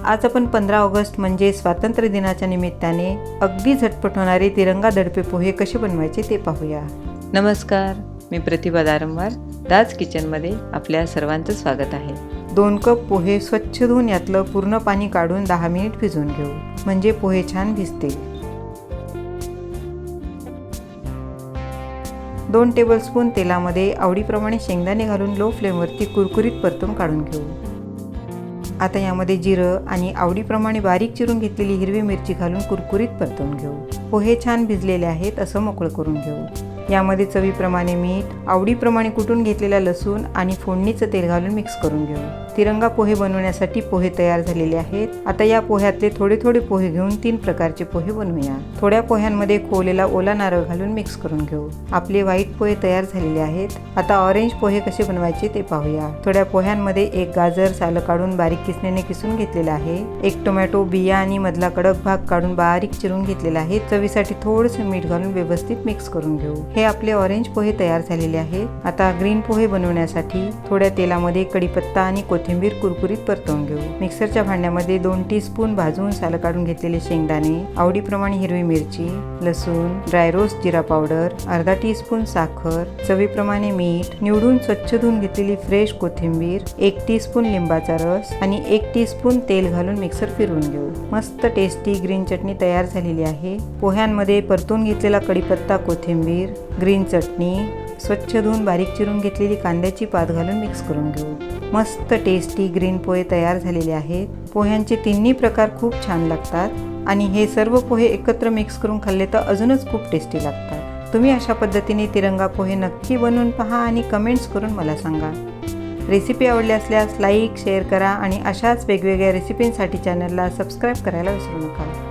आज आपण 15 ऑगस्ट म्हणजे स्वातंत्र्य दिनाच्या निमित्ताने अगदी झटपट होणारे तिरंगा दडपे पोहे कसे बनवायचे ते पाहूया। नमस्कार, मी प्रतिभा दारंवार दाज किचनमध्ये आपल्या सर्वांचं स्वागत आहे। 2 कप पोहे स्वच्छ धुवून यातलं पूर्ण पाणी काढून 10 मिनिट भिजवून घेऊ, म्हणजे पोहे छान भिजतील। 2 टेबलस्पून तेलामध्ये आवडीप्रमाणे शेंगदाणे घालून लो फ्लेमवरती कुरकुरीत परतून काढून घेऊ। आता यामध्ये जिरं आणि आवडीप्रमाणे बारीक चिरून घेतलेली हिरवी मिरची घालून कुरकुरीत परतून घेऊ। पोहे छान भिजलेले आहेत असं मोकळं करून घेऊ। यामध्ये चवीप्रमाणे मीठ, आवडीप्रमाणे कुटून घेतलेला लसूण आणि फोडणीचं तेल घालून मिक्स करून घेऊ। तिरंगा पोहे बनवण्यासाठी पोहे तयार झालेले आहेत। आता या पोह्यातले थोडे थोडे पोहे घेऊन 3 प्रकारचे पोहे बनवूया। थोड्या पोह्यांमध्ये खोवलेला ओला नारळ घालून मिक्स करून घेऊ। आपले व्हाईट पोहे तयार झालेले आहेत। आता ऑरेंज पोहे कसे बनवायचे ते पाहूया। थोड्या पोह्यांमध्ये 1 गाजर सालं काढून बारीक किसणीने किसून घेतलेला आहे। 1 टोमॅटो बिया आणि मधला कडक भाग काढून बारीक चिरून घेतलेला आहे। चवीसाठी थोडंसं मीठ घालून व्यवस्थित मिक्स करून घेऊ। हे आपले ऑरेंज पोहे तयार झालेले आहेत। आता ग्रीन पोहे बनवण्यासाठी थोड्या तेलामध्ये कढीपत्ता आणि कोथिंबीर कुरकुरीत परतवून घेऊ। मिक्सरच्या भांड्यामध्ये 2 टीस्पून भाजून सालं काढून घेतलेले शेंगदाणे, आवडीप्रमाणे हिरवी मिरची, लसूण, ड्राय रोस्ट जिरा पावडर, अर्धा टीस्पून साखर, चवीप्रमाणे मीठ, निवडून स्वच्छ धुवून घेतलेली फ्रेश कोथिंबीर, 1 टीस्पून लिंबाचा रस आणि 1 टीस्पून तेल घालून मिक्सर फिरवून घेऊ। मस्त टेस्टी ग्रीन चटणी तयार झालेली आहे। पोह्यांमध्ये परतून घेतलेला कढीपत्ता, कोथिंबीर, ग्रीन चटणी, स्वच्छ धुवून बारीक चिरून घेतलेली कांद्याची पात घालून मिक्स करून घेऊ। मस्त टेस्टी ग्रीन पोहे तयार झालेले आहेत। पोह्यांचे तिन्ही प्रकार खूप छान लागतात आणि हे सर्व पोहे एकत्र मिक्स करून खाल्ले तर अजूनच खूप टेस्टी लागतात। तुम्ही अशा पद्धतीने तिरंगा पोहे नक्की बनवून पहा आणि कमेंट्स करून मला सांगा। रेसिपी आवडली असल्यास लाईक, शेअर करा आणि अशाच वेगवेगळ्या रेसिपींसाठी चॅनलला सबस्क्राईब करायला विसरू नका।